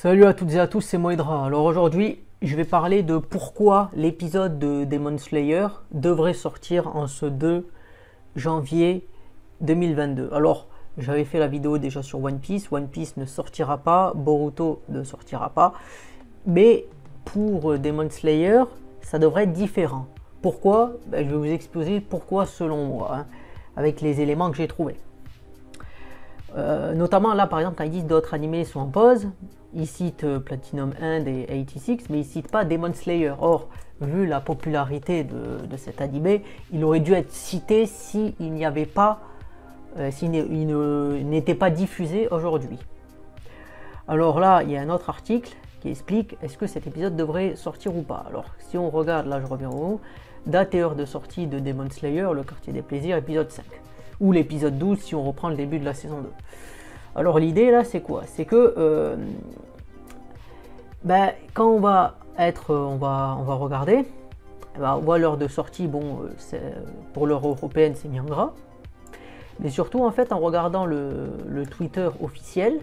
Salut à toutes et à tous, c'est Moedra. Alors aujourd'hui, je vais parler de pourquoi l'épisode de Demon Slayer devrait sortir en ce 2 janvier 2022. Alors, j'avais fait la vidéo déjà sur One Piece. One Piece ne sortira pas, Boruto ne sortira pas. Mais pour Demon Slayer, ça devrait être différent. Pourquoi? Je vais vous exposer pourquoi selon moi, avec les éléments que j'ai trouvés. Notamment là par exemple quand ils disent d'autres animés sont en pause, ils citent Platinum End et 86, mais ils citent pas Demon Slayer. Or, vu la popularité de cet animé, il aurait dû être cité s'il n'y avait pas, s'il n'était pas diffusé aujourd'hui. Alors là, il y a un autre article qui explique est-ce que cet épisode devrait sortir ou pas. Alors si on regarde, là je reviens au haut, date et heure de sortie de Demon Slayer, le quartier des plaisirs, épisode 5. Ou l'épisode 12 si on reprend le début de la saison 2. Alors l'idée là c'est quoi? C'est que quand on va regarder, on voit l'heure de sortie, bon pour l'heure européenne c'est mis en gras. Mais surtout en fait en regardant le Twitter officiel,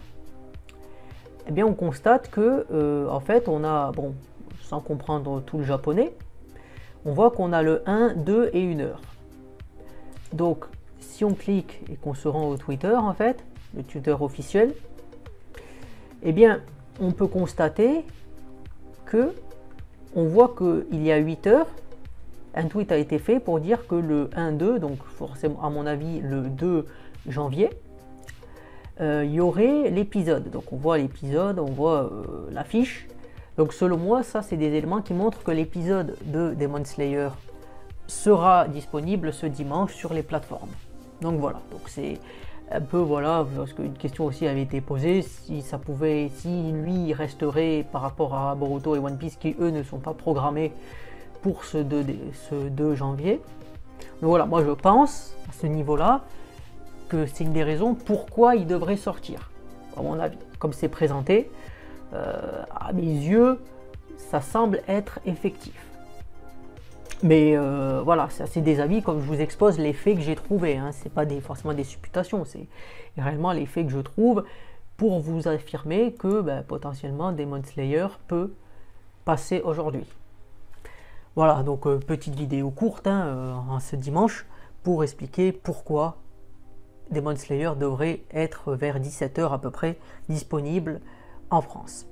eh bien on constate que en fait on a, bon sans comprendre tout le japonais, on voit qu'on a le 1, 2 et 1 heure. Donc si on clique et qu'on se rend au Twitter, en fait, le Twitter officiel, eh bien, on peut constater que on voit qu'il y a 8 heures, un tweet a été fait pour dire que le 1-2, donc forcément à mon avis le 2 janvier, il y aurait l'épisode. Donc on voit l'épisode, on voit l'affiche. Donc selon moi, ça c'est des éléments qui montrent que l'épisode de Demon Slayer sera disponible ce dimanche sur les plateformes. Donc voilà, donc c'est un peu voilà, parce qu'une question aussi avait été posée, si ça pouvait, si lui resterait par rapport à Boruto et One Piece qui eux ne sont pas programmés pour ce 2 janvier. Donc voilà, moi je pense à ce niveau-là que c'est une des raisons pourquoi il devrait sortir. À mon avis, comme c'est présenté, à mes yeux, ça semble être effectif. Mais voilà, c'est des avis, comme je vous expose les faits que j'ai trouvés, c'est pas forcément des supputations, c'est réellement les faits que je trouve pour vous affirmer que potentiellement Demon Slayer peut passer aujourd'hui. Voilà, donc petite vidéo courte en ce dimanche pour expliquer pourquoi Demon Slayer devrait être vers 17 h à peu près disponible en France.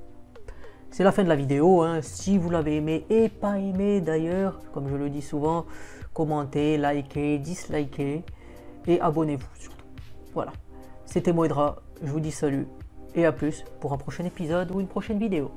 C'est la fin de la vidéo, si vous l'avez aimé et pas aimé d'ailleurs, comme je le dis souvent, commentez, likez, dislikez et abonnez-vous surtout. Voilà, c'était Moedra, je vous dis salut et à plus pour un prochain épisode ou une prochaine vidéo.